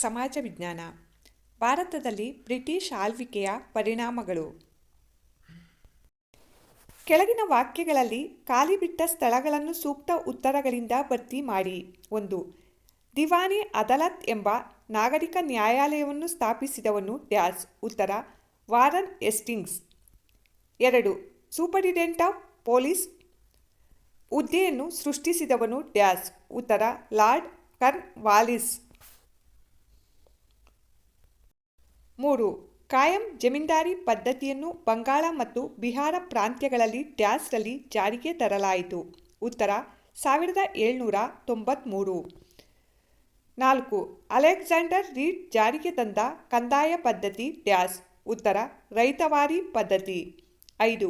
ಸಮಾಜ ವಿಜ್ಞಾನ. ಭಾರತದಲ್ಲಿ ಬ್ರಿಟಿಷ್ ಆಳ್ವಿಕೆಯ ಪರಿಣಾಮಗಳು. ಕೆಳಗಿನ ವಾಕ್ಯಗಳಲ್ಲಿ ಖಾಲಿ ಬಿಟ್ಟ ಸ್ಥಳಗಳನ್ನು ಸೂಕ್ತ ಉತ್ತರಗಳಿಂದ ಭರ್ತಿ ಮಾಡಿ. 1. ದಿವಾನಿ ಅದಾಲತ್ ಎಂಬ ನಾಗರಿಕ ನ್ಯಾಯಾಲಯವನ್ನು ಸ್ಥಾಪಿಸಿದವನು ಡ್ಯಾಶ್. ಉತ್ತರ Warren Hastings. 2. Superintendent of police ಹುದ್ದೆಯನ್ನು ಸೃಷ್ಟಿಸಿದವನು ಡ್ಯಾಶ್. ಉತ್ತರ ಲಾರ್ಡ್ ಕಾರ್ನ್ವಾಲಿಸ್. 3. ಕಾಯಂ ಜಮೀನ್ದಾರಿ ಪದ್ಧತಿಯನ್ನು ಬಂಗಾಳ ಮತ್ತು ಬಿಹಾರ ಪ್ರಾಂತ್ಯಗಳಲ್ಲಿ ಡ್ಯಾಶ್ರಲ್ಲಿ ಜಾರಿಗೆ ತರಲಾಯಿತು. ಉತ್ತರ 1793. 4. ಅಲೆಕ್ಸಾಂಡರ್ ರೀಡ್ ಜಾರಿಗೆ ತಂದ ಕಂದಾಯ ಪದ್ಧತಿ ಡ್ಯಾಶ್. ಉತ್ತರ ರೈತವಾರಿ ಪದ್ಧತಿ. 5.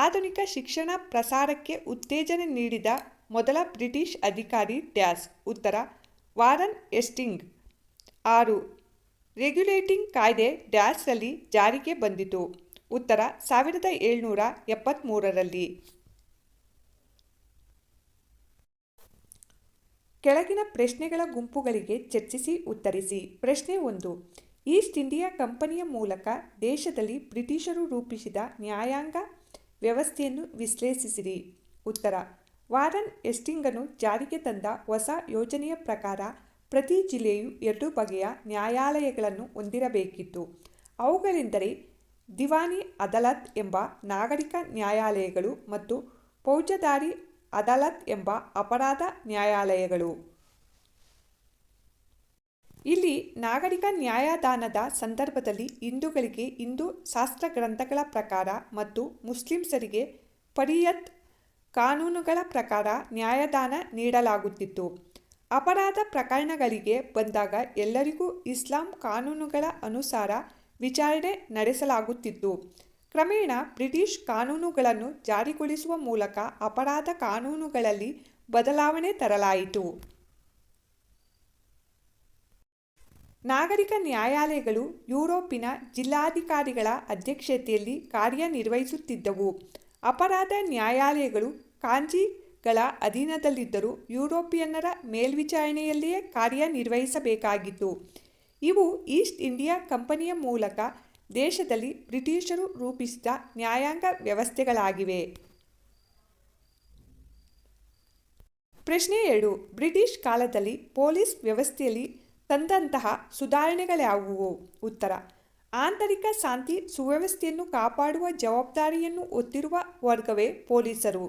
ಆಧುನಿಕ ಶಿಕ್ಷಣ ಪ್ರಸಾರಕ್ಕೆ ಉತ್ತೇಜನ ನೀಡಿದ ಮೊದಲ ಬ್ರಿಟಿಷ್ ಅಧಿಕಾರಿ ಡ್ಯಾಶ್. ಉತ್ತರ ವಾರನ್ ಹೇಸ್ಟಿಂಗ್. 6. ರೆಗ್ಯುಲೇಟಿಂಗ್ ಕಾಯ್ದೆ ಡ್ಯಾಶ್ರಲ್ಲಿ ಜಾರಿಗೆ ಬಂದಿತು. ಉತ್ತರ 1773ರಲ್ಲಿ. ಕೆಳಗಿನ ಪ್ರಶ್ನೆಗಳ ಗುಂಪುಗಳಿಗೆ ಚರ್ಚಿಸಿ ಉತ್ತರಿಸಿ. ಪ್ರಶ್ನೆ 1. ಈಸ್ಟ್ ಇಂಡಿಯಾ ಕಂಪನಿಯ ಮೂಲಕ ದೇಶದಲ್ಲಿ ಬ್ರಿಟಿಷರು ರೂಪಿಸಿದ ನ್ಯಾಯಾಂಗ ವ್ಯವಸ್ಥೆಯನ್ನು ವಿಶ್ಲೇಷಿಸಿರಿ. ಉತ್ತರ ವಾರನ್ ಹೇಸ್ಟಿಂಗನು ಜಾರಿಗೆ ತಂದ ಹೊಸ ಯೋಜನೆಯ ಪ್ರಕಾರ ಪ್ರತಿ ಜಿಲ್ಲೆಯು 2 ಬಗೆಯ ನ್ಯಾಯಾಲಯಗಳನ್ನು ಹೊಂದಿರಬೇಕಿತ್ತು. ಅವುಗಳೆಂದರೆ ದಿವಾನಿ ಅದಾಲತ್ ಎಂಬ ನಾಗರಿಕ ನ್ಯಾಯಾಲಯಗಳು ಮತ್ತು ಫೌಜದಾರಿ ಅದಾಲತ್ ಎಂಬ ಅಪರಾಧ ನ್ಯಾಯಾಲಯಗಳು. ಇಲ್ಲಿ ನಾಗರಿಕ ನ್ಯಾಯದಾನದ ಸಂದರ್ಭದಲ್ಲಿ ಹಿಂದೂಗಳಿಗೆ ಹಿಂದೂ ಶಾಸ್ತ್ರಗ್ರಂಥಗಳ ಪ್ರಕಾರ ಮತ್ತು ಮುಸ್ಲಿಮ್ಸರಿಗೆ ಶರೀಅತ್ ಕಾನೂನುಗಳ ಪ್ರಕಾರ ನ್ಯಾಯದಾನ ನೀಡಲಾಗುತ್ತಿತ್ತು. ಅಪರಾಧ ಪ್ರಕರಣಗಳಿಗೆ ಬಂದಾಗ ಎಲ್ಲರಿಗೂ ಇಸ್ಲಾಂ ಕಾನೂನುಗಳ ಅನುಸಾರ ವಿಚಾರಣೆ ನಡೆಸಲಾಗುತ್ತಿತ್ತು. ಕ್ರಮೇಣ ಬ್ರಿಟಿಷ್ ಕಾನೂನುಗಳನ್ನು ಜಾರಿಗೊಳಿಸುವ ಮೂಲಕ ಅಪರಾಧ ಕಾನೂನುಗಳಲ್ಲಿ ಬದಲಾವಣೆ ತರಲಾಯಿತು. ನಾಗರಿಕ ನ್ಯಾಯಾಲಯಗಳು ಯುರೋಪಿನ ಜಿಲ್ಲಾಧಿಕಾರಿಗಳ ಅಧ್ಯಕ್ಷತೆಯಲ್ಲಿ ಕಾರ್ಯನಿರ್ವಹಿಸುತ್ತಿದ್ದವು. ಅಪರಾಧ ನ್ಯಾಯಾಲಯಗಳು ಕಾಂಜಿಗಳ ಅಧೀನದಲ್ಲಿದ್ದರೂ ಯುರೋಪಿಯನ್ನರ ಮೇಲ್ವಿಚಾರಣೆಯಲ್ಲಿಯೇ ಕಾರ್ಯನಿರ್ವಹಿಸಬೇಕಾಗಿತ್ತು. ಇವು ಈಸ್ಟ್ ಇಂಡಿಯಾ ಕಂಪನಿಯ ಮೂಲಕ ದೇಶದಲ್ಲಿ ಬ್ರಿಟಿಷರು ರೂಪಿಸಿದ ನ್ಯಾಯಾಂಗ ವ್ಯವಸ್ಥೆಗಳಾಗಿವೆ. ಪ್ರಶ್ನೆ 2. ಬ್ರಿಟಿಷ್ ಕಾಲದಲ್ಲಿ ಪೊಲೀಸ್ ವ್ಯವಸ್ಥೆಯಲ್ಲಿ ತಂದಂತಹ ಸುಧಾರಣೆಗಳ್ಯಾವುವು? ಉತ್ತರ ಆಂತರಿಕ ಶಾಂತಿ ಸುವ್ಯವಸ್ಥೆಯನ್ನು ಕಾಪಾಡುವ ಜವಾಬ್ದಾರಿಯನ್ನು ಹೊತ್ತಿರುವ ವರ್ಗವೇ ಪೊಲೀಸರು.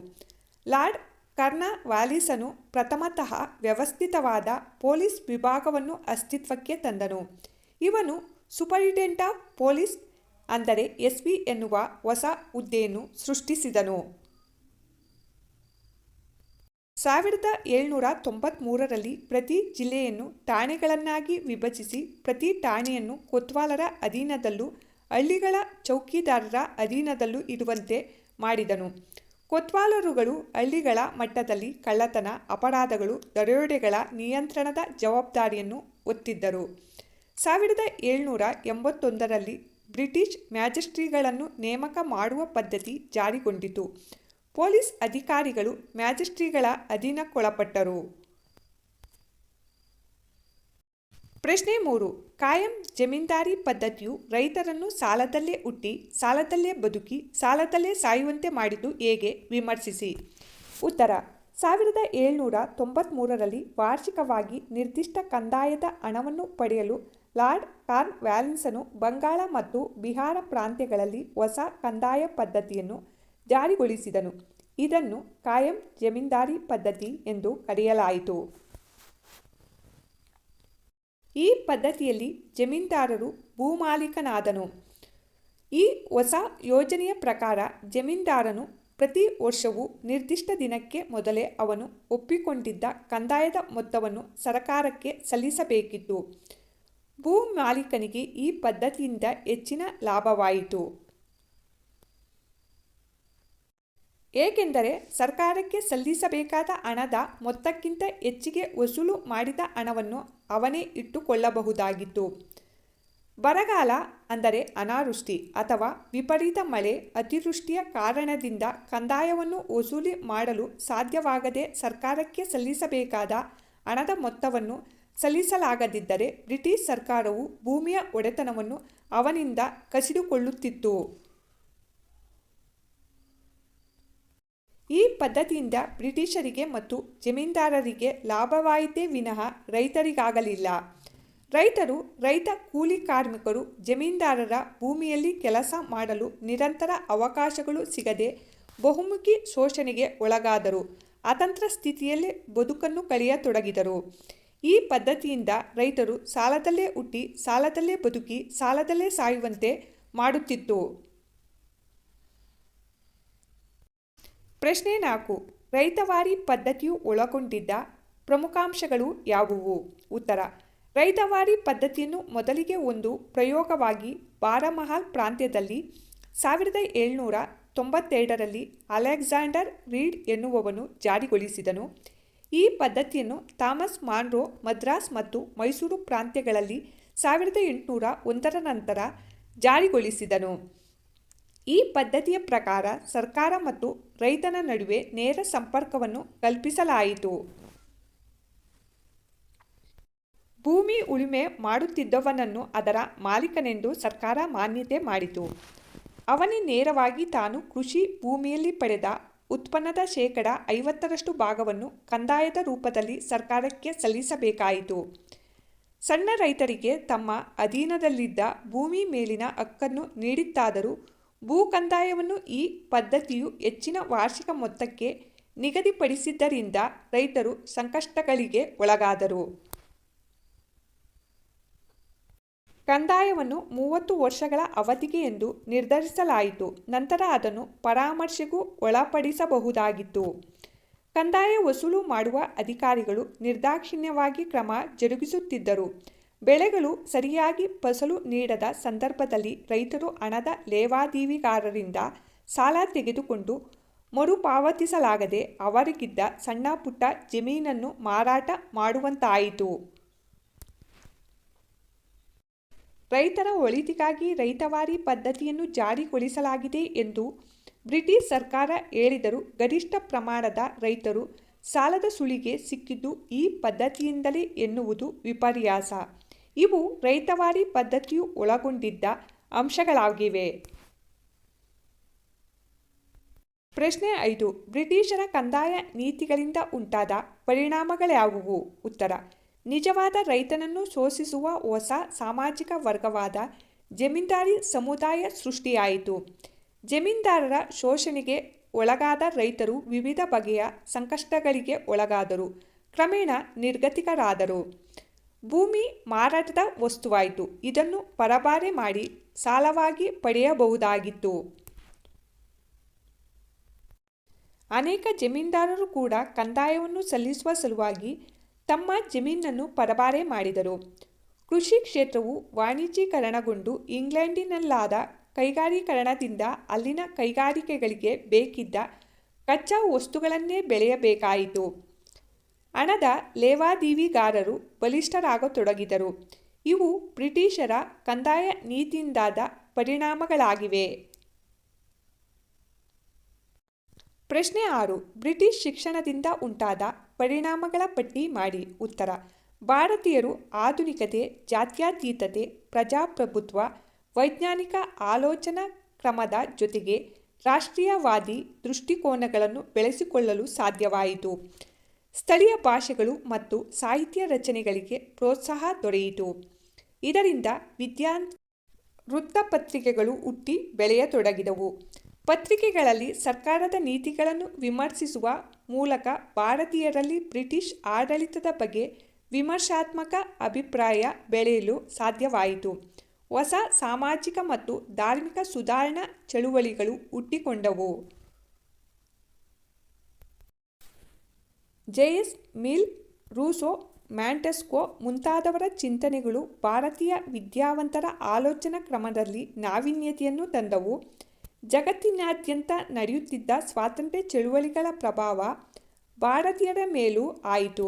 ಲಾರ್ಡ್ ಕಾರ್ನ್ವಾಲಿಸನು ಪ್ರಥಮತಃ ವ್ಯವಸ್ಥಿತವಾದ ಪೊಲೀಸ್ ವಿಭಾಗವನ್ನು ಅಸ್ತಿತ್ವಕ್ಕೆ ತಂದನು. ಇವನು ಸೂಪರಿಂಟೆಂಡೆಂಟ್ ಆಫ್ ಪೊಲೀಸ್ ಅಂದರೆ SP ಎನ್ನುವ ಹೊಸ ಹುದ್ದೆಯನ್ನು ಸೃಷ್ಟಿಸಿದನು. 1793ರಲ್ಲಿ ಪ್ರತಿ ಜಿಲ್ಲೆಯನ್ನು ಠಾಣೆಗಳನ್ನಾಗಿ ವಿಭಜಿಸಿ ಪ್ರತಿ ಠಾಣೆಯನ್ನು ಕೊತ್ವಾಲರ ಅಧೀನದಲ್ಲೂ ಹಳ್ಳಿಗಳ ಚೌಕಿದಾರರ ಅಧೀನದಲ್ಲೂ ಇರುವಂತೆ ಮಾಡಿದನು. ಕೊತ್ವಾಲರುಗಳು ಹಳ್ಳಿಗಳ ಮಟ್ಟದಲ್ಲಿ ಕಳ್ಳತನ, ಅಪರಾಧಗಳು, ದರೋಡೆಗಳ ನಿಯಂತ್ರಣದ ಜವಾಬ್ದಾರಿಯನ್ನು ಹೊತ್ತಿದ್ದರು. 1781ರಲ್ಲಿ ಬ್ರಿಟಿಷ್ ಮ್ಯಾಜಿಸ್ಟ್ರಿಗಳನ್ನು ನೇಮಕ ಮಾಡುವ ಪದ್ಧತಿ ಜಾರಿಗೊಂಡಿತು. ಪೊಲೀಸ್ ಅಧಿಕಾರಿಗಳು ಮ್ಯಾಜಿಸ್ಟ್ರಿಗಳ ಅಧೀನಕ್ಕೊಳಪಟ್ಟರು. ಪ್ರಶ್ನೆ 3. ಕಾಯಂ ಜಮೀನ್ದಾರಿ ಪದ್ಧತಿಯು ರೈತರನ್ನು ಸಾಲದಲ್ಲೇ ಹುಟ್ಟಿ, ಸಾಲದಲ್ಲೇ ಬದುಕಿ, ಸಾಲದಲ್ಲೇ ಸಾಯುವಂತೆ ಮಾಡಿದ್ದು ಹೇಗೆ? ವಿಮರ್ಶಿಸಿ. ಉತ್ತರ 1793ರಲ್ಲಿ ವಾರ್ಷಿಕವಾಗಿ ನಿರ್ದಿಷ್ಟ ಕಂದಾಯದ ಹಣವನ್ನು ಪಡೆಯಲು ಲಾರ್ಡ್ ಕಾರ್ನ್ವಾಲಿಸನು ಬಂಗಾಳ ಮತ್ತು ಬಿಹಾರ ಪ್ರಾಂತ್ಯಗಳಲ್ಲಿ ಹೊಸ ಕಂದಾಯ ಪದ್ಧತಿಯನ್ನು ಜಾರಿಗೊಳಿಸಿದನು. ಇದನ್ನು ಕಾಯಂ ಜಮೀನ್ದಾರಿ ಪದ್ಧತಿ ಎಂದು ಕರೆಯಲಾಯಿತು. ಈ ಪದ್ಧತಿಯಲ್ಲಿ ಜಮೀನ್ದಾರರು ಭೂಮಾಲೀಕನಾದನು. ಈ ಹೊಸ ಯೋಜನೆಯ ಪ್ರಕಾರ ಜಮೀನ್ದಾರನು ಪ್ರತಿ ವರ್ಷವೂ ನಿರ್ದಿಷ್ಟ ದಿನಕ್ಕೆ ಮೊದಲೇ ಅವನು ಒಪ್ಪಿಕೊಂಡಿದ್ದ ಕಂದಾಯದ ಮೊತ್ತವನ್ನು ಸರಕಾರಕ್ಕೆ ಸಲ್ಲಿಸಬೇಕಿತ್ತು. ಭೂಮಾಲೀಕನಿಗೆ ಈ ಪದ್ಧತಿಯಿಂದ ಹೆಚ್ಚಿನ ಲಾಭವಾಯಿತು. ಏಕೆಂದರೆ ಸರ್ಕಾರಕ್ಕೆ ಸಲ್ಲಿಸಬೇಕಾದ ಹಣದ ಮೊತ್ತಕ್ಕಿಂತ ಹೆಚ್ಚಿಗೆ ವಸೂಲು ಮಾಡಿದ ಹಣವನ್ನು ಅವನೇ ಇಟ್ಟುಕೊಳ್ಳಬಹುದಾಗಿತ್ತು. ಬರಗಾಲ ಅಂದರೆ ಅನಾವೃಷ್ಟಿ ಅಥವಾ ವಿಪರೀತ ಮಳೆ, ಅತಿವೃಷ್ಟಿಯ ಕಾರಣದಿಂದ ಕಂದಾಯವನ್ನು ವಸೂಲಿ ಮಾಡಲು ಸಾಧ್ಯವಾಗದೆ ಸರ್ಕಾರಕ್ಕೆ ಸಲ್ಲಿಸಬೇಕಾದ ಹಣದ ಮೊತ್ತವನ್ನು ಸಲ್ಲಿಸಲಾಗದಿದ್ದರೆ ಬ್ರಿಟಿಷ್ ಸರ್ಕಾರವು ಭೂಮಿಯ ಒಡೆತನವನ್ನು ಅವನಿಂದ ಕಸಿದುಕೊಳ್ಳುತ್ತಿತ್ತು. ಈ ಪದ್ಧತಿಯಿಂದ ಬ್ರಿಟಿಷರಿಗೆ ಮತ್ತು ಜಮೀನ್ದಾರರಿಗೆ ಲಾಭವಾಯಿತೇ ವಿನಃ ರೈತರಿಗಾಗಲಿಲ್ಲ. ರೈತ ಕೂಲಿ ಕಾರ್ಮಿಕರು ಜಮೀನ್ದಾರರ ಭೂಮಿಯಲ್ಲಿ ಕೆಲಸ ಮಾಡಲು ನಿರಂತರ ಅವಕಾಶಗಳು ಸಿಗದೆ ಬಹುಮುಖಿ ಶೋಷಣೆಗೆ ಒಳಗಾದರು. ಅತಂತ್ರ ಸ್ಥಿತಿಯಲ್ಲಿ ಬದುಕನ್ನು ಕಳೆಯತೊಡಗಿದರು. ಈ ಪದ್ಧತಿಯಿಂದ ರೈತರು ಸಾಲದಲ್ಲೇ ಹುಟ್ಟಿ, ಸಾಲದಲ್ಲೇ ಬದುಕಿ, ಸಾಲದಲ್ಲೇ ಸಾಯುವಂತೆ ಮಾಡುತ್ತಿತ್ತು. ಪ್ರಶ್ನೆ 4. ರೈತವಾರಿ ಪದ್ಧತಿಯು ಒಳಗೊಂಡಿದ್ದ ಪ್ರಮುಖಾಂಶಗಳು ಯಾವುವು? ಉತ್ತರ. ರೈತವಾರಿ ಪದ್ಧತಿಯನ್ನು ಮೊದಲಿಗೆ ಒಂದು ಪ್ರಯೋಗವಾಗಿ ಬಾರಾಮಹಲ್ ಪ್ರಾಂತ್ಯದಲ್ಲಿ 1792ರಲ್ಲಿ ಅಲೆಕ್ಸಾಂಡರ್ ರೀಡ್ ಎನ್ನುವವನು ಜಾರಿಗೊಳಿಸಿದನು. ಈ ಪದ್ಧತಿಯನ್ನು ಥಾಮಸ್ ಮಾನ್ರೋ ಮದ್ರಾಸ್ ಮತ್ತು ಮೈಸೂರು ಪ್ರಾಂತ್ಯಗಳಲ್ಲಿ 1801ರ ನಂತರ ಜಾರಿಗೊಳಿಸಿದನು. ಈ ಪದ್ಧತಿಯ ಪ್ರಕಾರ ಸರ್ಕಾರ ಮತ್ತು ರೈತನ ನಡುವೆ ನೇರ ಸಂಪರ್ಕವನ್ನು ಕಲ್ಪಿಸಲಾಯಿತು. ಭೂಮಿ ಉಳುಮೆ ಮಾಡುತ್ತಿದ್ದವನನ್ನು ಅದರ ಮಾಲೀಕನೆಂದು ಸರ್ಕಾರ ಮಾನ್ಯತೆ ಮಾಡಿತು. ಅವನೇ ನೇರವಾಗಿ ತಾನು ಕೃಷಿ ಭೂಮಿಯಲ್ಲಿ ಪಡೆದ ಉತ್ಪನ್ನದ 50% ಭಾಗವನ್ನು ಕಂದಾಯದ ರೂಪದಲ್ಲಿ ಸರ್ಕಾರಕ್ಕೆ ಸಲ್ಲಿಸಬೇಕಾಯಿತು. ಸಣ್ಣ ರೈತರಿಗೆ ತಮ್ಮ ಅಧೀನದಲ್ಲಿದ್ದ ಭೂಮಿ ಮೇಲಿನ ಹಕ್ಕನ್ನು ನೀಡಿತ್ತಾದರೂ ಭೂ ಕಂದಾಯವನ್ನು ಈ ಪದ್ಧತಿಯು ಹೆಚ್ಚಿನ ವಾರ್ಷಿಕ ಮೊತ್ತಕ್ಕೆ ನಿಗದಿಪಡಿಸಿದ್ದರಿಂದ ರೈತರು ಸಂಕಷ್ಟಗಳಿಗೆ ಒಳಗಾದರು. ಕಂದಾಯವನ್ನು 30 ವರ್ಷಗಳ ಅವಧಿಗೆ ಎಂದು ನಿರ್ಧರಿಸಲಾಯಿತು. ನಂತರ ಅದನ್ನು ಪರಾಮರ್ಶೆಗೂ ಒಳಪಡಿಸಬಹುದಾಗಿತ್ತು. ಕಂದಾಯ ವಸೂಲು ಮಾಡುವ ಅಧಿಕಾರಿಗಳು ನಿರ್ದಾಕ್ಷಿಣ್ಯವಾಗಿ ಕ್ರಮ ಜರುಗಿಸುತ್ತಿದ್ದರು. ಬೆಳೆಗಳು ಸರಿಯಾಗಿ ಫಸಲು ನೀಡದ ಸಂದರ್ಭದಲ್ಲಿ ರೈತರು ಹಣದ ಲೇವಾದೇವಿಗಾರರಿಂದ ಸಾಲ ತೆಗೆದುಕೊಂಡು ಮರುಪಾವತಿಸಲಾಗದೆ ಅವರಿಗಿದ್ದ ಸಣ್ಣ ಪುಟ್ಟ ಜಮೀನನ್ನು ಮಾರಾಟ ಮಾಡುವಂತಾಯಿತು. ರೈತರ ಒಳಿತಿಗಾಗಿ ರೈತವಾರಿ ಪದ್ಧತಿಯನ್ನು ಜಾರಿಗೊಳಿಸಲಾಗಿದೆ ಎಂದು ಬ್ರಿಟಿಷ್ ಸರ್ಕಾರ ಹೇಳಿದರೂ ಗರಿಷ್ಠ ಪ್ರಮಾಣದ ರೈತರು ಸಾಲದ ಸುಳಿಗೆ ಸಿಕ್ಕಿದ್ದು ಈ ಪದ್ಧತಿಯಿಂದಲೇ ಎನ್ನುವುದು ವಿಪರ್ಯಾಸ. ಇವು ರೈತವಾರಿ ಪದ್ಧತಿಯು ಒಳಗೊಂಡಿದ್ದ ಅಂಶಗಳಾಗಿವೆ. ಪ್ರಶ್ನೆ 5. ಬ್ರಿಟಿಷರ ಕಂದಾಯ ನೀತಿಗಳಿಂದ ಉಂಟಾದ ಪರಿಣಾಮಗಳ್ಯಾವುವು? ಉತ್ತರ. ನಿಜವಾದ ರೈತನನ್ನು ಶೋಷಿಸುವ ಹೊಸ ಸಾಮಾಜಿಕ ವರ್ಗವಾದ ಜಮೀನ್ದಾರಿ ಸಮುದಾಯ ಸೃಷ್ಟಿಯಾಯಿತು. ಜಮೀನ್ದಾರರ ಶೋಷಣೆಗೆ ಒಳಗಾದ ರೈತರು ವಿವಿಧ ಬಗೆಯ ಸಂಕಷ್ಟಗಳಿಗೆ ಒಳಗಾದರು. ಕ್ರಮೇಣ ನಿರ್ಗತಿಕರಾದರು. ಭೂಮಿ ಮಾರಾಟದ ವಸ್ತುವಾಯಿತು. ಇದನ್ನು ಪರಭಾರೆ ಮಾಡಿ ಸಾಲವಾಗಿ ಪಡೆಯಬಹುದಾಗಿತ್ತು. ಅನೇಕ ಜಮೀನ್ದಾರರು ಕೂಡ ಕಂದಾಯವನ್ನು ಸಲ್ಲಿಸುವ ಸಲುವಾಗಿ ತಮ್ಮ ಜಮೀನನ್ನು ಪರಭಾರೆ ಮಾಡಿದರು. ಕೃಷಿ ಕ್ಷೇತ್ರವು ವಾಣಿಜ್ಯೀಕರಣಗೊಂಡು ಇಂಗ್ಲೆಂಡಿನಲ್ಲಾದ ಕೈಗಾರೀಕರಣದಿಂದ ಅಲ್ಲಿನ ಕೈಗಾರಿಕೆಗಳಿಗೆ ಬೇಕಿದ್ದ ಕಚ್ಚಾ ವಸ್ತುಗಳನ್ನೇ ಬೆಳೆಯಬೇಕಾಯಿತು. ಹಣದ ಲೇವಾದೇವಿಗಾರರು ಬಲಿಷ್ಠರಾಗತೊಡಗಿದರು. ಇವು ಬ್ರಿಟಿಷರ ಕಂದಾಯ ನೀತಿಯಿಂದಾದ ಪರಿಣಾಮಗಳಾಗಿವೆ. ಪ್ರಶ್ನೆ 6. ಬ್ರಿಟಿಷ್ ಶಿಕ್ಷಣದಿಂದ ಉಂಟಾದ ಪರಿಣಾಮಗಳ ಪಟ್ಟಿ ಮಾಡಿ. ಉತ್ತರ. ಭಾರತೀಯರು ಆಧುನಿಕತೆ, ಜಾತ್ಯತೀತತೆ, ಪ್ರಜಾಪ್ರಭುತ್ವ, ವೈಜ್ಞಾನಿಕ ಆಲೋಚನಾ ಕ್ರಮದ ಜೊತೆಗೆ ರಾಷ್ಟ್ರೀಯವಾದಿ ದೃಷ್ಟಿಕೋನಗಳನ್ನು ಬೆಳೆಸಿಕೊಳ್ಳಲು ಸಾಧ್ಯವಾಯಿತು. ಸ್ಥಳೀಯ ಭಾಷೆಗಳು ಮತ್ತು ಸಾಹಿತ್ಯ ರಚನೆಗಳಿಗೆ ಪ್ರೋತ್ಸಾಹ ದೊರೆಯಿತು. ಇದರಿಂದ ವೃತ್ತಪತ್ರಿಕೆಗಳು ಹುಟ್ಟಿ ಬೆಳೆಯತೊಡಗಿದವು. ಪತ್ರಿಕೆಗಳಲ್ಲಿ ಸರ್ಕಾರದ ನೀತಿಗಳನ್ನು ವಿಮರ್ಶಿಸುವ ಮೂಲಕ ಭಾರತೀಯರಲ್ಲಿ ಬ್ರಿಟಿಷ್ ಆಡಳಿತದ ಬಗ್ಗೆ ವಿಮರ್ಶಾತ್ಮಕ ಅಭಿಪ್ರಾಯ ಬೆಳೆಯಲು ಸಾಧ್ಯವಾಯಿತು. ಹೊಸ ಸಾಮಾಜಿಕ ಮತ್ತು ಧಾರ್ಮಿಕ ಸುಧಾರಣಾ ಚಳುವಳಿಗಳು ಹುಟ್ಟಿಕೊಂಡವು. ಜೆ.ಎಸ್. ಮಿಲ್, ರೂಸೋ, ಮ್ಯಾಂಟೆಸ್ಕ್ಯೂ ಮುಂತಾದವರ ಚಿಂತನೆಗಳು ಭಾರತೀಯ ವಿದ್ಯಾವಂತರ ಆಲೋಚನಾ ಕ್ರಮದಲ್ಲಿ ನಾವೀನ್ಯತೆಯನ್ನು ತಂದವು. ಜಗತ್ತಿನಾದ್ಯಂತ ನಡೆಯುತ್ತಿದ್ದ ಸ್ವಾತಂತ್ರ್ಯ ಚಳುವಳಿಗಳ ಪ್ರಭಾವ ಭಾರತೀಯರ ಮೇಲೂ ಆಯಿತು.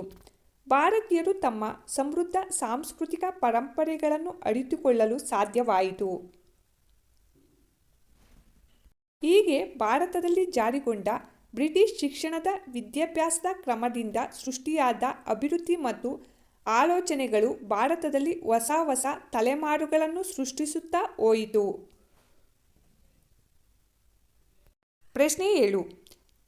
ಭಾರತೀಯರು ತಮ್ಮ ಸಮೃದ್ಧ ಸಾಂಸ್ಕೃತಿಕ ಪರಂಪರೆಗಳನ್ನು ಅರಿತುಕೊಳ್ಳಲು ಸಾಧ್ಯವಾಯಿತು. ಹೀಗೆ ಭಾರತದಲ್ಲಿ ಜಾರಿಗೊಂಡ ಬ್ರಿಟಿಷ್ ಶಿಕ್ಷಣದ ವಿದ್ಯಾಭ್ಯಾಸದ ಕ್ರಮದಿಂದ ಸೃಷ್ಟಿಯಾದ ಅಭಿವೃದ್ಧಿ ಮತ್ತು ಆಲೋಚನೆಗಳು ಭಾರತದಲ್ಲಿ ಹೊಸ ತಲೆಮಾರುಗಳನ್ನು ಸೃಷ್ಟಿಸುತ್ತಾ ಹೋಯಿತು. ಪ್ರಶ್ನೆ 7.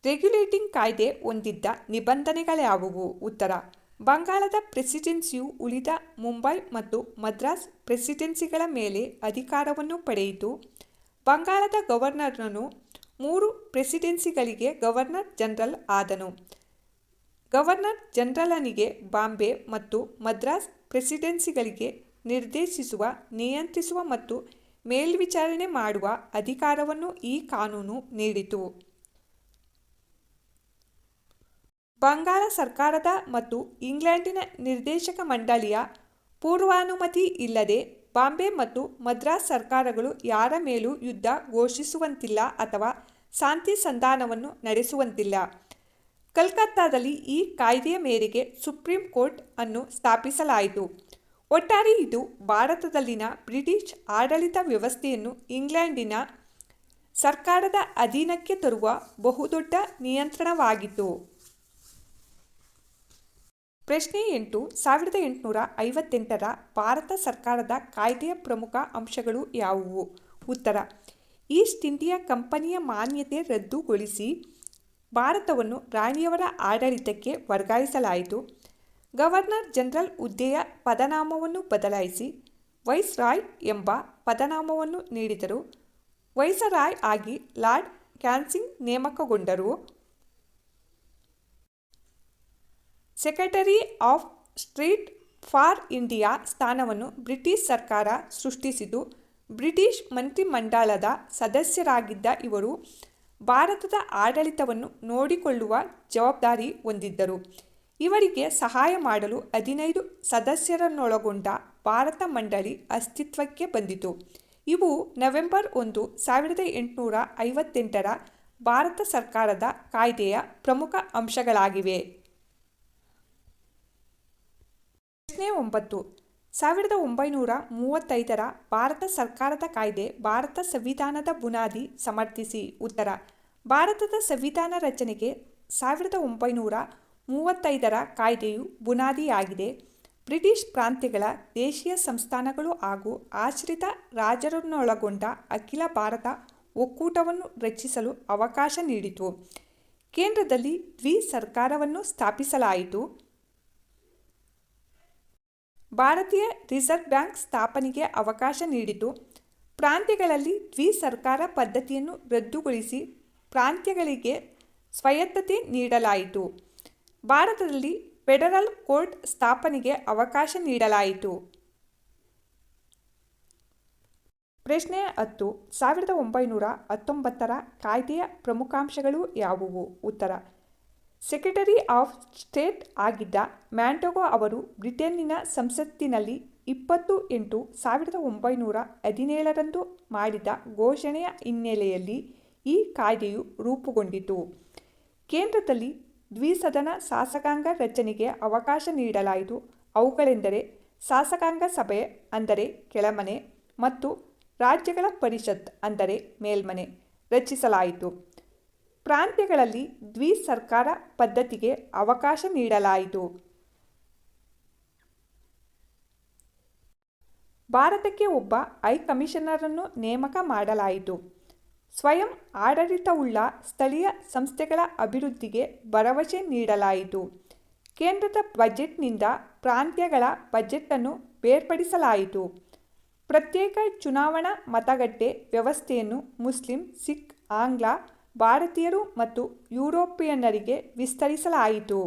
ರೆಗ್ಯುಲೇಟಿಂಗ್ ಕಾಯ್ದೆ ಹೊಂದಿದ್ದ ನಿಬಂಧನೆಗಳ್ಯಾವುವು? ಉತ್ತರ: ಬಂಗಾಳದ ಪ್ರೆಸಿಡೆನ್ಸಿಯು ಉಳಿದ ಮುಂಬೈ ಮತ್ತು ಮದ್ರಾಸ್ ಪ್ರೆಸಿಡೆನ್ಸಿಗಳ ಮೇಲೆ ಅಧಿಕಾರವನ್ನು ಪಡೆಯಿತು. ಬಂಗಾಳದ ಗವರ್ನರನು 3 ಪ್ರೆಸಿಡೆನ್ಸಿಗಳಿಗೆ ಗವರ್ನರ್ ಜನರಲ್ ಆದನು. ಗವರ್ನರ್ ಜನರಲನಿಗೆ ಬಾಂಬೆ ಮತ್ತು ಮದ್ರಾಸ್ ಪ್ರೆಸಿಡೆನ್ಸಿಗಳಿಗೆ ನಿರ್ದೇಶಿಸುವ, ನಿಯಂತ್ರಿಸುವ ಮತ್ತು ಮೇಲ್ವಿಚಾರಣೆ ಮಾಡುವ ಅಧಿಕಾರವನ್ನು ಈ ಕಾನೂನು ನೀಡಿತು. ಬಂಗಾಳ ಸರ್ಕಾರದ ಮತ್ತು ಇಂಗ್ಲೆಂಡಿನ ನಿರ್ದೇಶಕ ಮಂಡಳಿಯ ಪೂರ್ವಾನುಮತಿ ಇಲ್ಲದೆ ಬಾಂಬೆ ಮತ್ತು ಮದ್ರಾಸ್ ಸರ್ಕಾರಗಳು ಯಾರ ಮೇಲೂ ಯುದ್ಧ ಘೋಷಿಸುವಂತಿಲ್ಲ ಅಥವಾ ಶಾಂತಿ ಸಂಧಾನವನ್ನು ನಡೆಸುವಂತಿಲ್ಲ. ಕಲ್ಕತ್ತಾದಲ್ಲಿ ಈ ಕಾಯ್ದೆಯ ಮೇರೆಗೆ ಸುಪ್ರೀಂ ಕೋರ್ಟ್ ಅನ್ನು ಸ್ಥಾಪಿಸಲಾಯಿತು. ಒಟ್ಟಾರೆ ಇದು ಭಾರತದಲ್ಲಿನ ಬ್ರಿಟಿಷ್ ಆಡಳಿತ ವ್ಯವಸ್ಥೆಯನ್ನು ಇಂಗ್ಲೆಂಡಿನ ಸರ್ಕಾರದ ಅಧೀನಕ್ಕೆ ತರುವ ಬಹುದೊಡ್ಡ ನಿಯಂತ್ರಣವಾಗಿತ್ತು. ಪ್ರಶ್ನೆ 8. 1858ರ ಭಾರತ ಸರ್ಕಾರದ ಕಾಯ್ದೆಯ ಪ್ರಮುಖ ಅಂಶಗಳು ಯಾವುವು? ಉತ್ತರ: ಈಸ್ಟ್ ಇಂಡಿಯಾ ಕಂಪನಿಯ ಮಾನ್ಯತೆ ರದ್ದುಗೊಳಿಸಿ ಭಾರತವನ್ನು ರಾಣಿಯವರ ಆಡಳಿತಕ್ಕೆ ವರ್ಗಾಯಿಸಲಾಯಿತು. ಗವರ್ನರ್ ಜನರಲ್ ಹುದ್ದೆಯ ಪದನಾಮವನ್ನು ಬದಲಾಯಿಸಿ ವೈಸ್ರಾಯ್ ಎಂಬ ಪದನಾಮವನ್ನು ನೀಡಿದರು. ವೈಸರಾಯ್ ಆಗಿ ಲಾರ್ಡ್ ಕ್ಯಾನಿಂಗ್ ನೇಮಕಗೊಂಡರು. Secretary of state for India ಸ್ಥಾನವನ್ನು ಬ್ರಿಟಿಷ್ ಸರ್ಕಾರ ಸೃಷ್ಟಿಸಿತು. ಬ್ರಿಟಿಷ್ ಮಂತ್ರಿಮಂಡಲದ ಸದಸ್ಯರಾಗಿದ್ದ ಇವರು ಭಾರತದ ಆಡಳಿತವನ್ನು ನೋಡಿಕೊಳ್ಳುವ ಜವಾಬ್ದಾರಿ ಹೊಂದಿದ್ದರು. ಇವರಿಗೆ ಸಹಾಯ ಮಾಡಲು 15 ಸದಸ್ಯರನ್ನೊಳಗೊಂಡ ಭಾರತ ಮಂಡಳಿ ಅಸ್ತಿತ್ವಕ್ಕೆ ಬಂದಿತು. ಇವು ನವೆಂಬರ್ 1, 1858ರ ಭಾರತ ಸರ್ಕಾರದ ಕಾಯ್ದೆಯ ಪ್ರಮುಖ ಅಂಶಗಳಾಗಿವೆ. ಪ್ರಶ್ನೆ 9. 1935ರ ಭಾರತ ಸರ್ಕಾರದ ಕಾಯ್ದೆ ಭಾರತ ಸಂವಿಧಾನದ ಬುನಾದಿ ಸಮರ್ಥಿಸಿ. ಉತ್ತರ: ಭಾರತದ ಸಂವಿಧಾನ ರಚನೆಗೆ 1935ರ ಕಾಯ್ದೆಯು ಬುನಾದಿಯಾಗಿದೆ. ಬ್ರಿಟಿಷ್ ಪ್ರಾಂತ್ಯಗಳ ದೇಶೀಯ ಸಂಸ್ಥಾನಗಳು ಹಾಗೂ ಆಶ್ರಿತ ರಾಜರನ್ನೊಳಗೊಂಡ ಅಖಿಲ ಭಾರತ ಒಕ್ಕೂಟವನ್ನು ರಚಿಸಲು ಅವಕಾಶ ನೀಡಿತು. ಕೇಂದ್ರದಲ್ಲಿ ದ್ವಿಸರ್ಕಾರವನ್ನು ಸ್ಥಾಪಿಸಲಾಯಿತು. ಭಾರತೀಯ ರಿಸರ್ವ್ ಬ್ಯಾಂಕ್ ಸ್ಥಾಪನೆಗೆ ಅವಕಾಶ ನೀಡಿತು. ಪ್ರಾಂತ್ಯಗಳಲ್ಲಿ ದ್ವಿಸರ್ಕಾರ ಪದ್ಧತಿಯನ್ನು ರದ್ದುಗೊಳಿಸಿ ಪ್ರಾಂತ್ಯಗಳಿಗೆ ಸ್ವಾಯತ್ತತೆ ನೀಡಲಾಯಿತು. ಭಾರತದಲ್ಲಿ ಫೆಡರಲ್ ಕೋರ್ಟ್ ಸ್ಥಾಪನೆಗೆ ಅವಕಾಶ ನೀಡಲಾಯಿತು. ಪ್ರಶ್ನೆ 10. 1919ರ ಕಾಯ್ದೆಯ ಪ್ರಮುಖಾಂಶಗಳು ಯಾವುವು? ಉತ್ತರ: ಸೆಕ್ರೆಟರಿ ಆಫ್ ಸ್ಟೇಟ್ ಆಗಿದ್ದ ಮ್ಯಾಂಟಗೋ ಅವರು ಬ್ರಿಟನ್ನಿನ ಸಂಸತ್ತಿನಲ್ಲಿ 20/8/1917ರಂದು ಮಾಡಿದ ಘೋಷಣೆಯ ಹಿನ್ನೆಲೆಯಲ್ಲಿ ಈ ಕಾಯ್ದೆಯು ರೂಪುಗೊಂಡಿತು. ಕೇಂದ್ರದಲ್ಲಿ ದ್ವಿಸದನ ಶಾಸಕಾಂಗ ರಚನೆಗೆ ಅವಕಾಶ ನೀಡಲಾಯಿತು. ಅವುಗಳೆಂದರೆ ಶಾಸಕಾಂಗ ಸಭೆ ಅಂದರೆ ಕೆಳಮನೆ ಮತ್ತು ರಾಜ್ಯಗಳ ಪರಿಷತ್ ಅಂದರೆ ಮೇಲ್ಮನೆ ರಚಿಸಲಾಯಿತು. ಪ್ರಾಂತ್ಯಗಳಲ್ಲಿ ದ್ವಿಸರ್ಕಾರ ಪದ್ಧತಿಗೆ ಅವಕಾಶ ನೀಡಲಾಯಿತು. ಭಾರತಕ್ಕೆ ಒಬ್ಬ ಹೈಕಮಿಷನರನ್ನು ನೇಮಕ ಮಾಡಲಾಯಿತು. ಸ್ವಯಂ ಆಡಳಿತವುಳ್ಳ ಸ್ಥಳೀಯ ಸಂಸ್ಥೆಗಳ ಅಭಿವೃದ್ಧಿಗೆ ಭರವಸೆ ನೀಡಲಾಯಿತು. ಕೇಂದ್ರದ ಬಜೆಟ್ನಿಂದ ಪ್ರಾಂತ್ಯಗಳ ಬಜೆಟನ್ನು ಬೇರ್ಪಡಿಸಲಾಯಿತು. ಪ್ರತ್ಯೇಕ ಚುನಾವಣಾ ಮತಗಟ್ಟೆ ವ್ಯವಸ್ಥೆಯನ್ನು ಮುಸ್ಲಿಂ, ಸಿಖ್, ಆಂಗ್ಲ ಭಾರತೀಯರು ಮತ್ತು ಯುರೋಪಿಯನ್ನರಿಗೆ ವಿಸ್ತರಿಸಲಾಯಿತು.